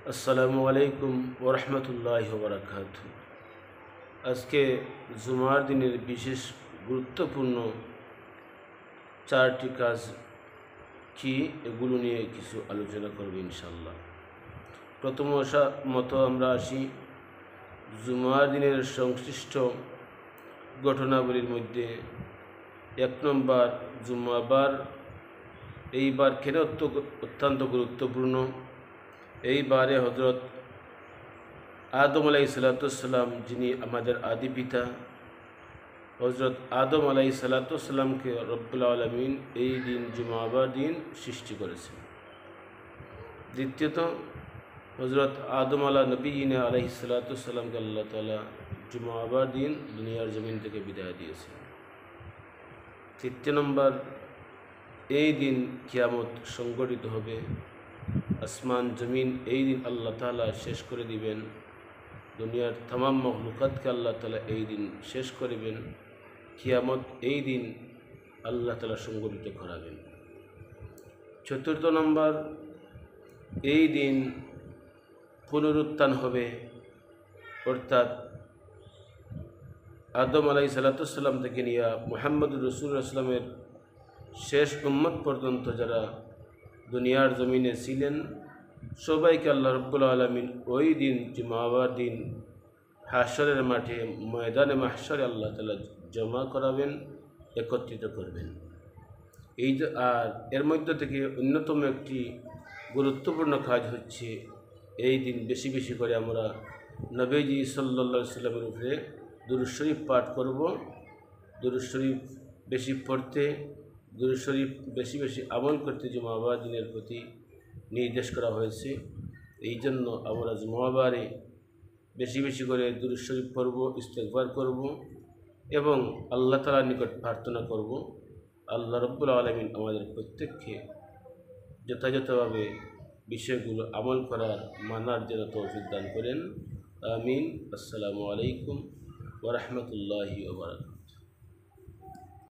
আসসালামু আলাইকুম ওরহমতুল্লাহি ওবরাকাতুহু। আজকে জুমার দিনের বিশেষ গুরুত্বপূর্ণ চারটি কাজ কি এগুলো নিয়ে কিছু আলোচনা করব ইনশাল্লাহ। প্রথমত আমরা আসি জুমার দিনের সংশ্লিষ্ট ঘটনাবলীর মধ্যে। 1 নম্বর, জুমাবার এইবার কেন অত্যন্ত গুরুত্বপূর্ণ। এই বারে হজরত আদম আলাইহিসসালাম, যিনি আমাদের আদি পিতা, হজরত আদম আলাইহিসসালামকে রব্বুল আলামিন এই দিন জুমাবার দিন সৃষ্টি করেছেন। দ্বিতীয়ত, হজরত আদম নবীনা আলাইহিসসালামকে আল্লাহ তাআলা জুমাবার দিন দুনিয়ার জমিন থেকে বিদায় দিয়েছেন। তৃতীয় নম্বর, এই দিন কিয়ামত সংগঠিত হবে। আসমান জমিন এই দিন আল্লাহ তাআলা শেষ করে দিবেন। দুনিয়ার तमाम মখলুকাতকে আল্লাহ তাআলা এই দিন শেষ করিবেন। কিয়ামত এই দিন আল্লাহ তাআলা সংগঠিত করাবেন। চতুর্থ নম্বর, এই দিন পুনরুত্থান হবে, অর্থাৎ আদম আলাইহিসসালাম থেকে নিয়ে মুহাম্মদুর রাসূলুল্লাহ সাল্লামের শেষ উম্মত পর্যন্ত যারা দুনিয়ার জমিনে ছিলেন সবাইকে আল্লাহ রব্বুল আলামিন ওই দিন জুমাবার দিন হাশরের মাঠে, ময়দানে মাহশরে আল্লাহ তাআলা জমা করাবেন, একত্রিত করবেন। আর এর মধ্যে থেকে অন্যতম একটি গুরুত্বপূর্ণ কাজ হচ্ছে এই দিন বেশি বেশি করে আমরা নবীজি সাল্লাল্লাহু আলাইহি সাল্লামের উপরে দুরূদ শরীফ পাঠ করব। দুরূদ শরীফ বেশি পড়তে, দুরূদ শরীফ বেশি বেশি আমল করতে জুমাবার দিনের প্রতি নির্দেশ করা হয়েছে। এই জন্য আমরা জুমাবারে বেশি বেশি করে দুরূদ শরীফ পড়ব, ইস্তেগফার করব এবং আল্লাহ তাআলার নিকট প্রার্থনা করব আল্লাহ রব্বুল আলামিন আমাদের প্রত্যেককে যথাযথভাবে বিষয়গুলো আমল করার, মানার যেন তৌফিক দান করেন। আমিন। আসসালামু আলাইকুম ওয়া রাহমাতুল্লাহি ওয়া বারাকাতুহু।